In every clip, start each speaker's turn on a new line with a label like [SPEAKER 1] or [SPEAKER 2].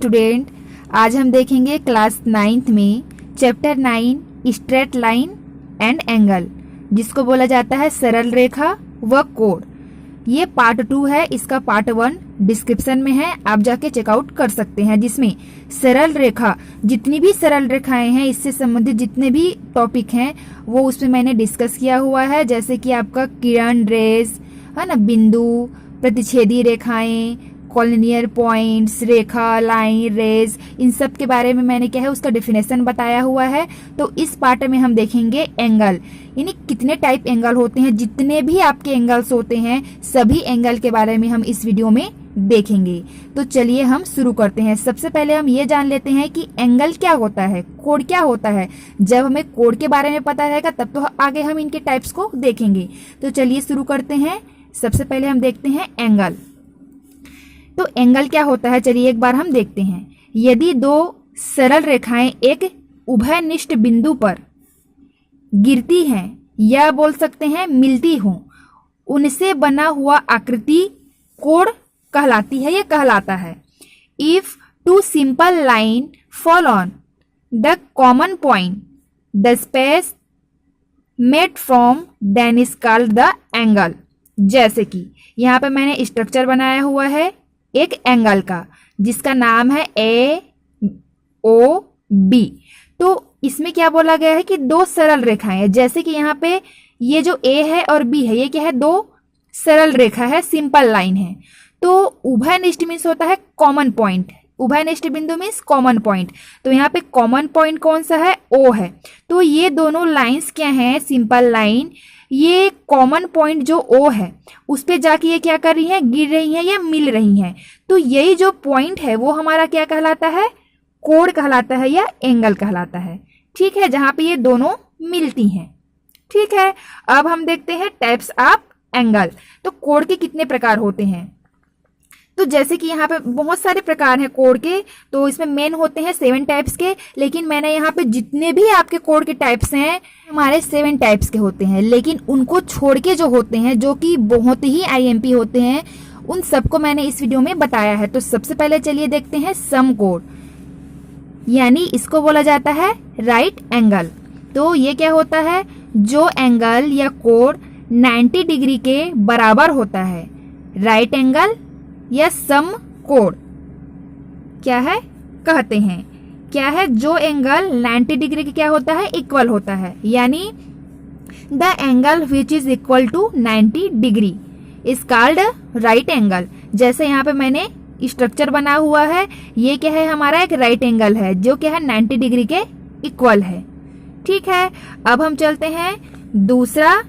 [SPEAKER 1] Student, आज हम देखेंगे क्लास 9th में chapter 9 straight line and angle, जिसको बोला जाता है सरल रेखा व कोण। ये पार्ट 2 है, इसका पार्ट 1 डिस्क्रिप्शन में है, आप जाके चेकआउट कर सकते हैं, जिसमें सरल रेखा, जितनी भी सरल रेखाएं हैं, इससे संबंधित जितने भी टॉपिक हैं वो उसमें मैंने डिस्कस किया हुआ है। जैसे कि आपका किरण रेज है ना, बिंदु, प्रतिच्छेदी रेखाएं, कॉलिनियर पॉइंट्स, रेखा, लाइन, रेज, इन सब के बारे में मैंने क्या है उसका डेफिनेशन बताया हुआ है। तो इस पार्ट में हम देखेंगे एंगल, यानी कितने टाइप एंगल होते हैं, जितने भी आपके एंगल्स होते हैं सभी एंगल के बारे में हम इस वीडियो में देखेंगे। तो चलिए हम शुरू करते हैं। सबसे पहले हम ये जान लेते हैं कि एंगल क्या होता है, कोण क्या होता है। जब हमें कोण के बारे में पता रहेगा तब तो आगे हम इनके टाइप्स को देखेंगे। तो चलिए शुरू करते हैं। सबसे पहले हम देखते हैं एंगल। तो एंगल क्या होता है, चलिए एक बार हम देखते हैं। यदि दो सरल रेखाएं एक उभयनिष्ठ बिंदु पर गिरती हैं या बोल सकते हैं मिलती हों, उनसे बना हुआ आकृति कोण कहलाती है, यह कहलाता है। If two simple line fall on the common point the space made from then is called the angle. जैसे कि यहाँ पे मैंने स्ट्रक्चर बनाया हुआ है एक एंगल का, जिसका नाम है AOB। तो इसमें क्या बोला गया है कि दो सरल रेखाएं हैं। जैसे कि यहाँ पे ये जो A है और B है, ये क्या है, दो सरल रेखा है, सिंपल लाइन है। तो उभयनिष्ठ मीन्स होता है कॉमन पॉइंट, उभयनिष्ठ बिंदु मीन्स कॉमन पॉइंट। तो यहाँ पे कॉमन पॉइंट कौन सा है, O है। तो ये दोनों लाइंस क्या हैं, सिंपल लाइन, ये कॉमन पॉइंट जो O है उस पे जाके ये क्या कर रही हैं, गिर रही हैं या मिल रही हैं। तो यही जो पॉइंट है वो हमारा क्या कहलाता है, कोण कहलाता है या एंगल कहलाता है। ठीक है, जहां पे ये दोनों मिलती हैं। ठीक है, अब हम देखते हैं टाइप्स ऑफ एंगल। तो कोण के कितने प्रकार होते हैं। तो जैसे कि यहाँ पे बहुत सारे प्रकार हैं कोण के, तो इसमें मेन होते हैं 7 टाइप्स के, लेकिन मैंने यहाँ पे जितने भी आपके कोण के टाइप्स हैं हमारे 7 टाइप्स के होते हैं, लेकिन उनको छोड़ के जो होते हैं, जो कि बहुत ही IMP होते हैं, उन सबको मैंने इस वीडियो में बताया है। तो सबसे पहले चलिए देखते हैं समकोण, यानी इसको बोला जाता है राइट एंगल। तो ये क्या होता है, जो एंगल या कोण 90 डिग्री के बराबर होता है, राइट एंगल या समकोण क्या है कहते हैं। क्या है, जो एंगल 90 डिग्री के क्या होता है, इक्वल होता है, यानी the angle which is equal to 90 degree is called right angle. जैसे यहाँ पे मैंने स्ट्रक्चर बना हुआ है, ये क्या है, हमारा एक राइट एंगल है जो क्या है 90 डिग्री के इक्वल है। ठीक है, अब हम चलते हैं दूसरा,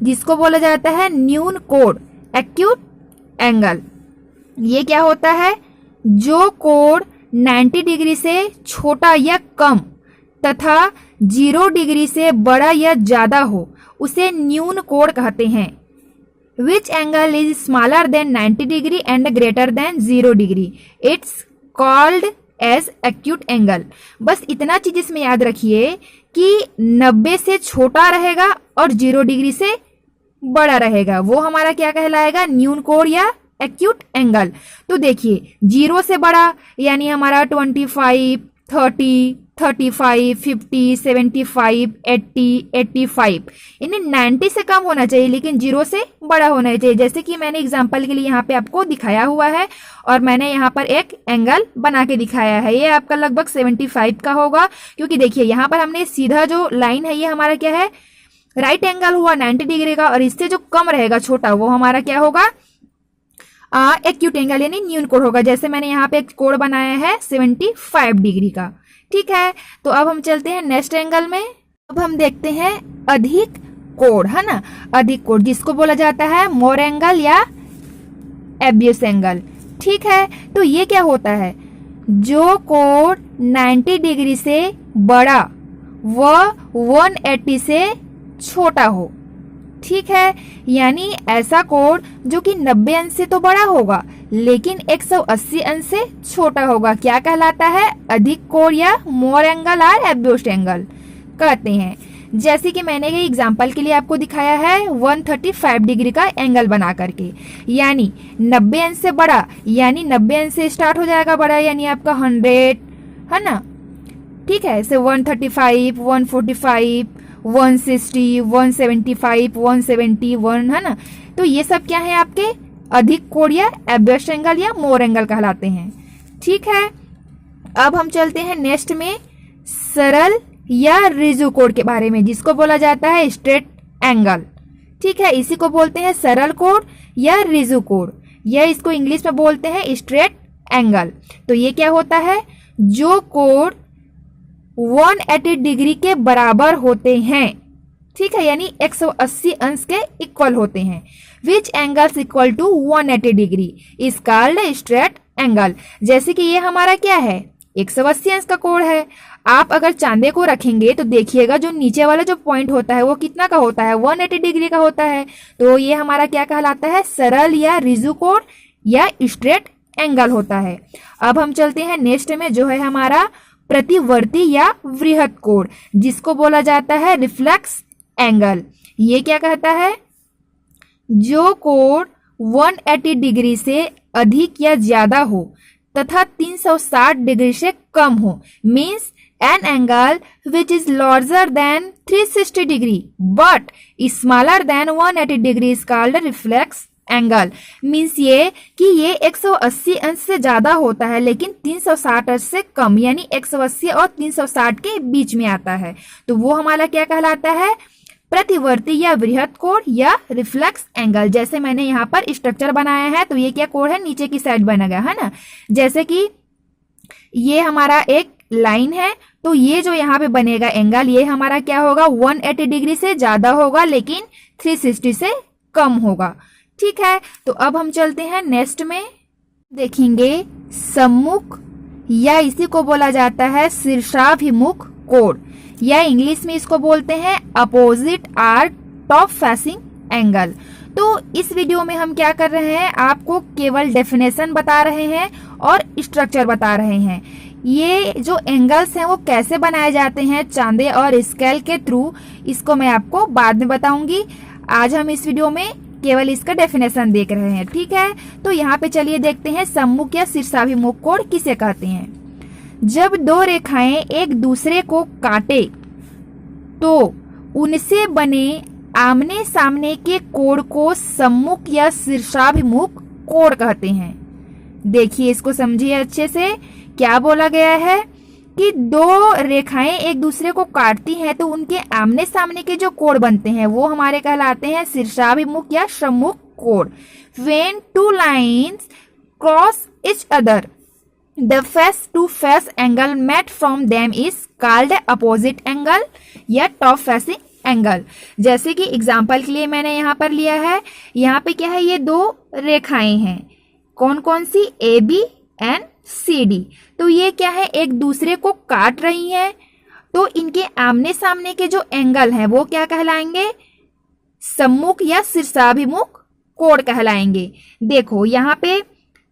[SPEAKER 1] जिसको बोला जाता है न्यून कोण, एक्यूट एंगल। ये क्या होता है, जो कोण 90 डिग्री से छोटा या कम तथा 0 डिग्री से बड़ा या ज्यादा हो, उसे न्यून कोण कहते हैं। Which angle is smaller than 90 degree and greater than 0 degree, it's called as acute angle. बस इतना चीज इसमें याद रखिए कि 90 से छोटा रहेगा और 0 डिग्री से बड़ा रहेगा, वो हमारा क्या कहलाएगा, न्यून कोण या एक्यूट एंगल। तो देखिए 0 से बड़ा यानी हमारा 25, 30, 35, 50, 75, 80, 85, यानी 90 से कम होना चाहिए लेकिन 0 से बड़ा होना चाहिए। जैसे कि मैंने एग्जांपल के लिए यहाँ पे आपको दिखाया हुआ है और मैंने यहाँ पर एक एंगल बना के दिखाया है। ये आपका लगभग 75 का होगा, क्योंकि देखिए यहाँ पर हमने सीधा जो लाइन है ये हमारा क्या है, राइट एंगल हुआ 90 डिग्री का, और इससे जो कम रहेगा छोटा वो हमारा क्या होगा, एक्यूट एंगल यानी न्यून कोण होगा। जैसे मैंने यहाँ पे एक कोण बनाया है 75 डिग्री का। ठीक है, तो अब हम चलते हैं नेक्स्ट एंगल में। अब हम देखते हैं अधिक कोण, है ना, अधिक कोण, जिसको बोला जाता है मोर एंगल या एब्यूस एंगल। ठीक है, तो ये क्या होता है, जो कोण 90 डिग्री से बड़ा व 180 से छोटा हो। ठीक है, यानी ऐसा कोण जो कि 90 अंश से तो बड़ा होगा लेकिन 180 अंश से छोटा होगा, क्या कहलाता है, अधिक कोण या मोर एंगल और एब्यूस एंगल कहते हैं। जैसे कि मैंने ये एग्जाम्पल के लिए आपको दिखाया है 135 डिग्री का एंगल बना करके, यानी 90 अंश से बड़ा, यानी 90 अंश से स्टार्ट हो जाएगा बड़ा, यानी आपका 100 है ना, ठीक है। ऐसे 135, 145, 160, 175, 171 है ना। तो ये सब क्या है आपके अधिक कोण या एब्वर्स एंगल या मोर एंगल कहलाते हैं, ठीक है। अब हम चलते हैं नेक्स्ट में सरल या रिजु कोण के बारे में, जिसको बोला जाता है स्ट्रेट एंगल, ठीक है। इसी को बोलते हैं सरल कोण या रिजु कोण, या इसको इंग्लिश में बोलते हैं स्ट्रेट एंगल। तो ये क्या होता है, जो कोण 180 डिग्री के बराबर होते हैं, ठीक है, यानी 180 अंश के इक्वल होते हैं। Which angles equal to 180 degree is called straight angle. जैसे कि ये हमारा क्या है, 180 अंश का कोण है। आप अगर चांदे को रखेंगे तो देखिएगा जो नीचे वाला जो पॉइंट होता है वो कितना का होता है, 180 डिग्री का होता है। तो ये हमारा क्या कहलाता है, सरल या रिजु कोण या स्ट्रेट एंगल होता है। अब हम चलते हैं नेक्स्ट में, जो है हमारा प्रतिवर्ती या वृहत कोण, जिसको बोला जाता है रिफ्लेक्स एंगल। ये क्या कहता है, जो कोण 180 डिग्री से अधिक या ज्यादा हो तथा 360 डिग्री से कम हो, means an angle which is larger than 360 degree but smaller than 180 degree is called reflex angle. Means ये कि ये 180 अंश से ज्यादा होता है लेकिन 360 अंश से कम, यानी 180 और 360 के बीच में आता है, तो वो हमारा क्या कहलाता है, प्रतिवर्ती या वृहत कोण या रिफ्लेक्स एंगल। जैसे मैंने यहाँ पर स्ट्रक्चर बनाया है, तो ये क्या कोण है, नीचे की साइड बना गया है ना। जैसे कि ये हमारा एक लाइन है, तो ये जो यहाँ पे बनेगा एंगल, ये हमारा क्या होगा, 180 डिग्री से ज्यादा होगा लेकिन 360 से कम होगा, ठीक है। तो अब हम चलते हैं नेक्स्ट में, देखेंगे सम्मुख, या इसी को बोला जाता है शीर्षाभिमुख कोण, या इंग्लिश में इसको बोलते हैं opposite are top facing angle. तो इस वीडियो में हम क्या कर रहे हैं, आपको केवल डेफिनेशन बता रहे हैं और स्ट्रक्चर बता रहे हैं। ये जो एंगल्स हैं वो कैसे बनाए जाते हैं चांदे और स्केल के थ्रू, इसको मैं आपको बाद में बताऊंगी। आज हम इस वीडियो में केवल इसका डेफिनेशन देख रहे हैं, ठीक है। तो यहाँ पे चलिए देखते हैं सम्मुख या शीर्षाभिमुख कोण किसे कहते हैं। जब दो रेखाएं एक दूसरे को काटे तो उनसे बने आमने सामने के कोण को सम्मुख या शीर्षाभिमुख कोण कहते हैं। देखिए, इसको समझिए अच्छे से, क्या बोला गया है कि दो रेखाएं एक दूसरे को काटती हैं तो उनके आमने सामने के जो कोण बनते हैं वो हमारे कहलाते हैं शीर्षाभिमुख या सम्मुख कोण। When two lines cross each other, the face to face angle met from them is called opposite angle या top facing एंगल। जैसे कि एग्जाम्पल के लिए मैंने यहाँ पर लिया है, यहाँ पे क्या है, ये दो रेखाएं हैं, कौन कौन सी, A B and C D. तो ये क्या है, एक दूसरे को काट रही हैं, तो इनके आमने सामने के जो एंगल हैं वो क्या कहलाएंगे, सम्मुख या शीर्षाभिमुख कोण कहलाएंगे। देखो यहाँ पे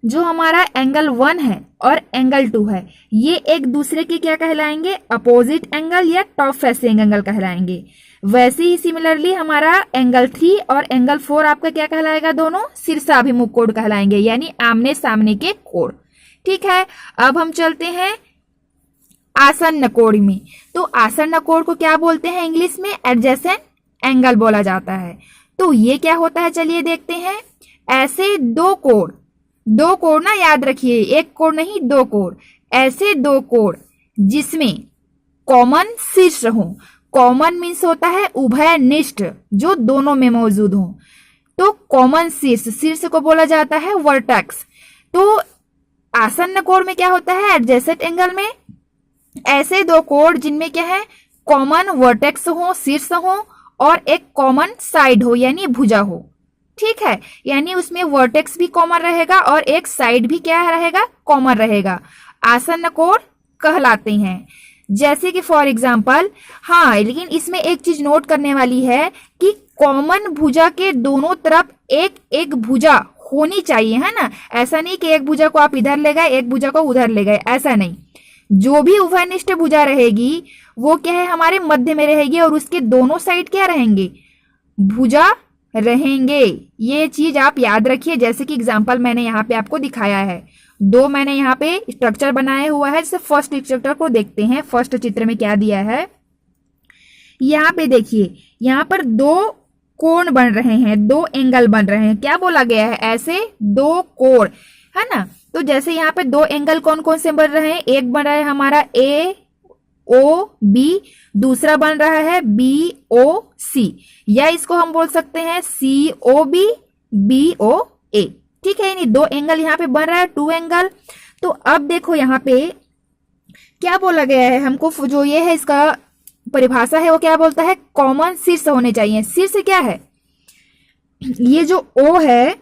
[SPEAKER 1] जो हमारा एंगल 1 है और एंगल 2 है, ये एक दूसरे के क्या कहलाएंगे, अपोजिट एंगल या टॉप फेसिंग एंगल कहलाएंगे। वैसे ही सिमिलरली हमारा एंगल 3 और एंगल 4 आपका क्या कहलाएगा, दोनों शीर्षाभिमुख कोण कहलाएंगे, यानी आमने सामने के कोण, ठीक है। अब हम चलते हैं आसन्न कोण में। तो आसन्न कोण को क्या बोलते हैं, इंग्लिश में एडजेसेंट एंगल बोला जाता है। तो ये क्या होता है, चलिए देखते हैं। ऐसे दो कोण ना, याद रखिए, एक कोण नहीं, दो कोण, ऐसे दो कोण जिसमें कॉमन शीर्ष हो। कॉमन मीन्स होता है उभयनिष्ठ, जो दोनों में मौजूद हो। तो कॉमन शीर्ष को बोला जाता है वर्टेक्स। तो आसन्न कोण में क्या होता है, एडजेसेंट एंगल में ऐसे दो कोण जिनमें क्या है, कॉमन वर्टेक्स हो, शीर्ष हो, और एक कॉमन साइड हो यानी भुजा हो, ठीक है। यानी उसमें वर्टेक्स भी कॉमन रहेगा और एक साइड भी क्या रहेगा, कॉमन रहेगा, आसन्न कोण कहलाते हैं। जैसे कि फॉर एग्जाम्पल, हाँ, लेकिन इसमें एक चीज नोट करने वाली है कि कॉमन भुजा के दोनों तरफ एक एक भुजा होनी चाहिए, है ना। ऐसा नहीं कि एक भुजा को आप इधर ले गए, एक भुजा को उधर ले गए, ऐसा नहीं। जो भी उभयनिष्ठ भुजा रहेगी वो क्या है, हमारे मध्य में रहेगी और उसके दोनों साइड क्या रहेंगे, भुजा रहेंगे। ये चीज आप याद रखिए। जैसे कि एग्जांपल मैंने यहाँ पे आपको दिखाया है, दो मैंने यहाँ पे स्ट्रक्चर बनाया हुआ है। जैसे फर्स्ट स्ट्रक्चर को देखते हैं, फर्स्ट चित्र में क्या दिया है, यहाँ पे देखिए, यहाँ पर दो कोण बन रहे हैं, दो एंगल बन रहे हैं। क्या बोला गया है, ऐसे दो कोण, है ना। तो जैसे यहाँ पे दो एंगल कौन कौन से बन रहे हैं, एक बन रहा है हमारा ए ओ बी, दूसरा बन रहा है बी ओ सी, या इसको हम बोल सकते हैं सी ओ बी ओ ए। ठीक है, यानी दो एंगल यहाँ पे बन रहा है, टू एंगल। तो अब देखो यहाँ पे क्या बोला गया है हमको, जो ये है इसका परिभाषा है वो क्या बोलता है, कॉमन शीर्ष होने चाहिए। शीर्ष क्या है, ये जो ओ है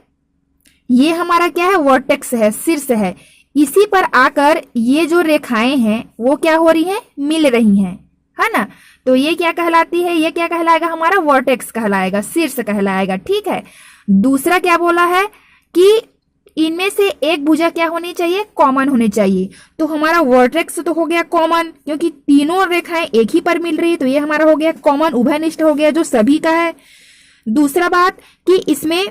[SPEAKER 1] ये हमारा क्या है, वर्टेक्स है, शीर्ष है। इसी पर आकर ये जो रेखाएं हैं वो क्या हो रही हैं, मिल रही हैं, है ना। तो ये क्या कहलाती है, ये क्या कहलाएगा, हमारा वर्टेक्स कहलाएगा, शीर्ष कहलाएगा। ठीक है, दूसरा क्या बोला है कि इनमें से एक भुजा क्या होनी चाहिए, कॉमन होनी चाहिए। तो हमारा वर्टेक्स तो हो गया कॉमन, क्योंकि तीनों रेखाएं एक ही पर मिल रही है, तो ये हमारा हो गया कॉमन, उभयनिष्ठ हो गया, जो सभी का है। दूसरा बात कि इसमें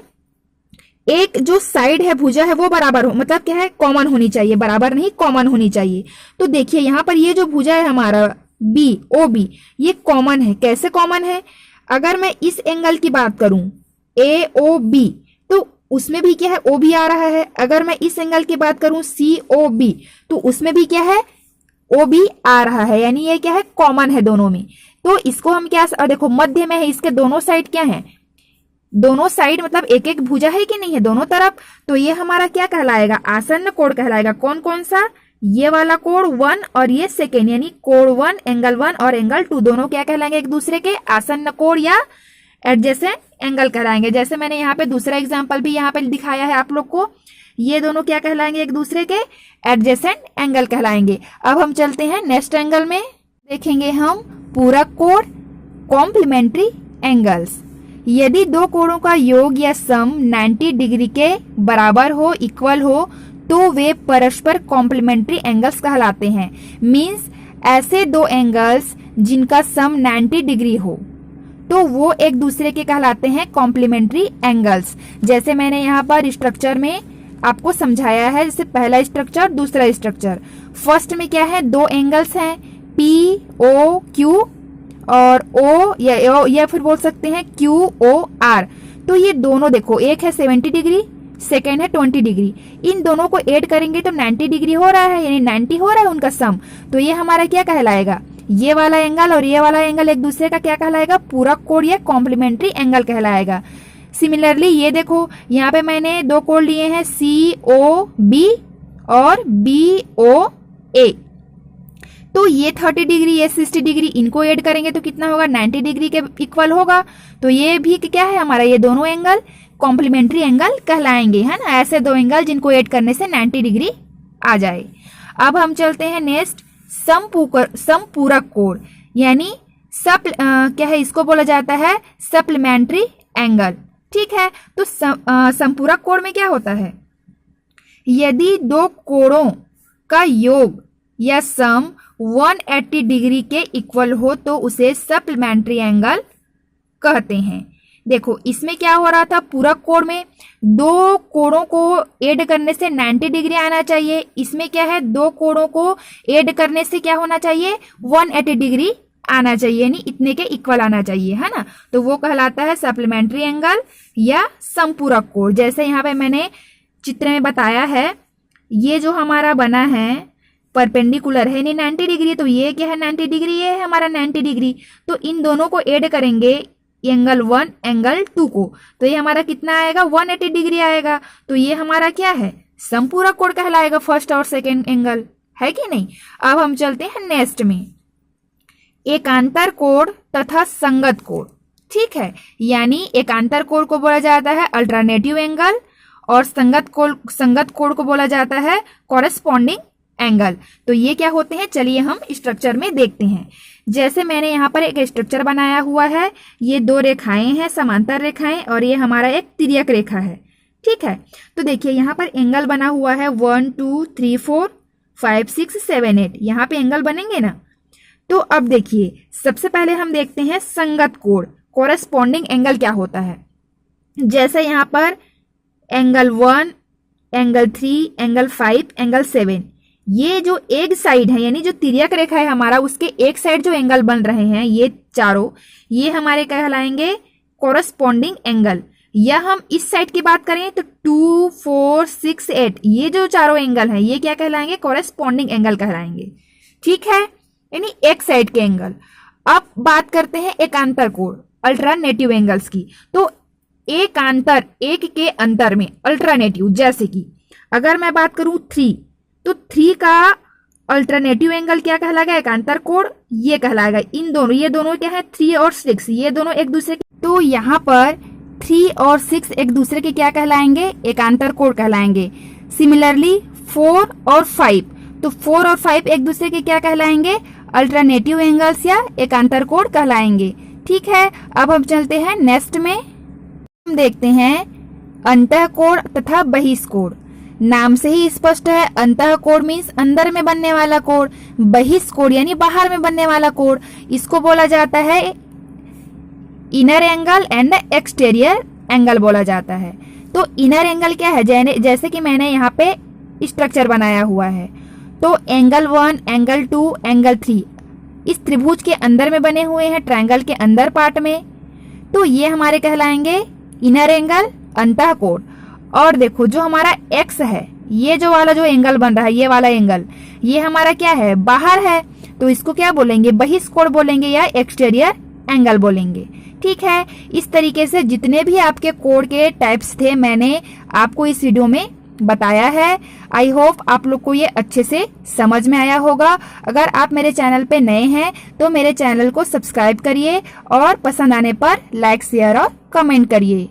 [SPEAKER 1] एक जो साइड है, भुजा है, वो बराबर हो, मतलब क्या है, कॉमन होनी चाहिए, बराबर नहीं कॉमन होनी चाहिए। तो देखिए यहाँ पर ये जो भुजा है हमारा बी ओ बी, ये कॉमन है। कैसे कॉमन है, अगर मैं इस एंगल की बात करूं ए ओ बी, तो उसमें भी क्या है, ओ भी आ रहा है। अगर मैं इस एंगल की बात करूं सी ओ बी, तो उसमें भी क्या है, ओ भी आ रहा है, यानी ये क्या है, कॉमन है दोनों में। तो इसको हम क्या, देखो मध्य में है, इसके दोनों साइड क्या है, दोनों साइड मतलब एक एक भुजा है कि नहीं है दोनों तरफ। तो ये हमारा क्या कहलाएगा, आसन्न कोण कहलाएगा। कौन कौन सा, ये वाला कोण 1 और ये सेकेंड, यानी कोण 1, एंगल 1 और एंगल 2 दोनों क्या कहलाएंगे, एक दूसरे के आसन्न कोण या एडजेसेंट एंगल कहलाएंगे। जैसे मैंने यहाँ पे दूसरा एग्जाम्पल भी यहाँ पे दिखाया है आप लोग को, ये दोनों क्या कहलाएंगे, एक दूसरे के एडजेसेंट एंगल कहलाएंगे। अब हम चलते हैं नेक्स्ट एंगल में, देखेंगे हम पूरक कोण, कॉम्प्लीमेंट्री एंगल्स। यदि दो कोणों का योग या सम 90 डिग्री के बराबर हो, इक्वल हो, तो वे परस्पर कॉम्प्लीमेंट्री एंगल्स कहलाते हैं। मींस ऐसे दो एंगल्स जिनका सम 90 डिग्री हो, तो वो एक दूसरे के कहलाते हैं कॉम्प्लीमेंट्री एंगल्स। जैसे मैंने यहाँ पर स्ट्रक्चर में आपको समझाया है, जैसे पहला स्ट्रक्चर, दूसरा स्ट्रक्चर। फर्स्ट में क्या है, दो एंगल्स हैं, पी ओ क्यू और ओ या फिर बोल सकते हैं क्यू ओ आर। तो ये दोनों देखो, एक है 70 डिग्री, सेकेंड है 20 डिग्री। इन दोनों को ऐड करेंगे तो 90 डिग्री हो रहा है, यानी 90 हो रहा है उनका सम। तो ये हमारा क्या कहलाएगा, ये वाला एंगल और ये वाला एंगल एक दूसरे का क्या कहलाएगा, पूरक कोण या कॉम्प्लीमेंट्री एंगल कहलाएगा। सिमिलरली ये देखो, यहाँ पे मैंने दो कोण लिए हैं, सी ओ बी और बी ओ ए। तो ये 30 डिग्री, ये 60 डिग्री, इनको ऐड करेंगे तो कितना होगा, 90 डिग्री के इक्वल होगा। तो ये भी क्या है हमारा, ये दोनों एंगल कॉम्प्लीमेंट्री एंगल कहलाएंगे, है ना। ऐसे दो एंगल जिनको ऐड करने से 90 डिग्री आ जाए। अब हम चलते हैं नेक्स्ट, समपूरक कोण, यानी क्या है, इसको बोला जाता है सप्लीमेंट्री एंगल। ठीक है, तो समपूरक कोण में क्या होता है, यदि दो कोणों का योग या सम 180 डिग्री के इक्वल हो तो उसे सप्लीमेंट्री एंगल कहते हैं। देखो इसमें क्या हो रहा था, पूरक कोण में दो कोणों को ऐड करने से 90 डिग्री आना चाहिए। इसमें क्या है, दो कोणों को ऐड करने से क्या होना चाहिए, 180 डिग्री आना चाहिए, यानी इतने के इक्वल आना चाहिए, है ना। तो वो कहलाता है सप्लीमेंट्री एंगल या समपूरक कोण। जैसे यहाँ पे मैंने चित्र में बताया है, ये जो हमारा बना है परपेंडिकुलर है, यानी 90 डिग्री, तो ये क्या है 90 डिग्री, ये है हमारा 90 डिग्री। तो इन दोनों को ऐड करेंगे, एंगल 1 एंगल 2 को, तो ये हमारा कितना आएगा, 180 डिग्री आएगा। तो ये हमारा क्या है, समपूरक कोण कहलाएगा, फर्स्ट और सेकेंड एंगल, है कि नहीं। अब हम चलते हैं नेक्स्ट में, एकांतर कोण तथा संगत कोण। ठीक है, यानी एकांतर कोण को बोला जाता है अल्टरनेटिव एंगल और संगत कोण को बोला जाता है कॉरेस्पॉन्डिंग एंगल। तो ये क्या होते हैं, चलिए हम स्ट्रक्चर में देखते हैं। जैसे मैंने यहाँ पर एक स्ट्रक्चर बनाया हुआ है, ये दो रेखाएं हैं, समांतर रेखाएं, और ये हमारा एक तिर्यक रेखा है। ठीक है, तो देखिए यहाँ पर एंगल बना हुआ है 1 2 3 4 5 6 7 8, यहाँ पे एंगल बनेंगे ना। तो अब देखिए, सबसे पहले हम देखते हैं संगत कोण, कॉरेस्पॉन्डिंग एंगल क्या होता है। जैसे यहाँ पर एंगल 1, एंगल 3, एंगल 5, एंगल 7, ये जो एक साइड है यानी जो तिर्यक रेखा है हमारा, उसके एक साइड जो एंगल बन रहे हैं ये चारों, ये हमारे कहलाएंगे कॉरेस्पॉन्डिंग एंगल। या हम इस साइड की बात करें तो 2, 4, 6, 8, ये जो चारों एंगल हैं ये क्या कहलाएंगे, कॉरेस्पॉन्डिंग एंगल कहलाएंगे। ठीक है, यानी एक साइड के एंगल। अब बात करते हैं एकांतर कोण, अल्टरनेटिव एंगल्स की। तो एकांतर, एक के अंतर में, अल्टरनेटिव, जैसे कि अगर मैं बात करूं 3, तो 3 का अल्टरनेटिव एंगल क्या कहलाएगा, एकांतर कोण ये कहलाएगा। इन दोनों, ये दोनों क्या है, 3 और 6, ये दोनों एक दूसरे के, तो यहाँ पर 3 और 6 एक दूसरे के क्या कहलाएंगे, एकांतर कोण कहलाएंगे। सिमिलरली 4 और 5, तो 4 और 5 एक दूसरे के क्या कहलाएंगे, अल्टरनेटिव एंगल्स या एकांतर कोण कहलाएंगे। ठीक है, अब हम चलते हैं नेक्स्ट में, हम देखते हैं अंतःकोण तथा बहिष्कोण। नाम से ही स्पष्ट है, अंतःकोण मीन्स अंदर में बनने वाला कोण, बहिष्कोण यानी बाहर में बनने वाला कोण। इसको बोला जाता है inner angle and exterior angle बोला जाता है। तो इनर एंगल क्या है, जैसे कि मैंने यहाँ पे स्ट्रक्चर बनाया हुआ है, तो एंगल 1, एंगल 2, एंगल 3 इस त्रिभुज के अंदर में बने हुए हैं, ट्रायंगल के अंदर पार्ट में, तो ये हमारे कहलाएंगे इनर एंगल, अंतःकोण। और देखो जो हमारा एक्स है, ये जो वाला जो एंगल बन रहा है, ये वाला एंगल, ये हमारा क्या है, बाहर है, तो इसको क्या बोलेंगे, बहिष्कोण बोलेंगे या एक्सटीरियर एंगल बोलेंगे। ठीक है, इस तरीके से जितने भी आपके कोण के टाइप्स थे मैंने आपको इस वीडियो में बताया है। आई होप आप लोग को ये अच्छे से समझ में आया होगा। अगर आप मेरे चैनल पे नए हैं तो मेरे चैनल को सब्सक्राइब करिए और पसंद आने पर लाइक, शेयर और कमेंट करिए।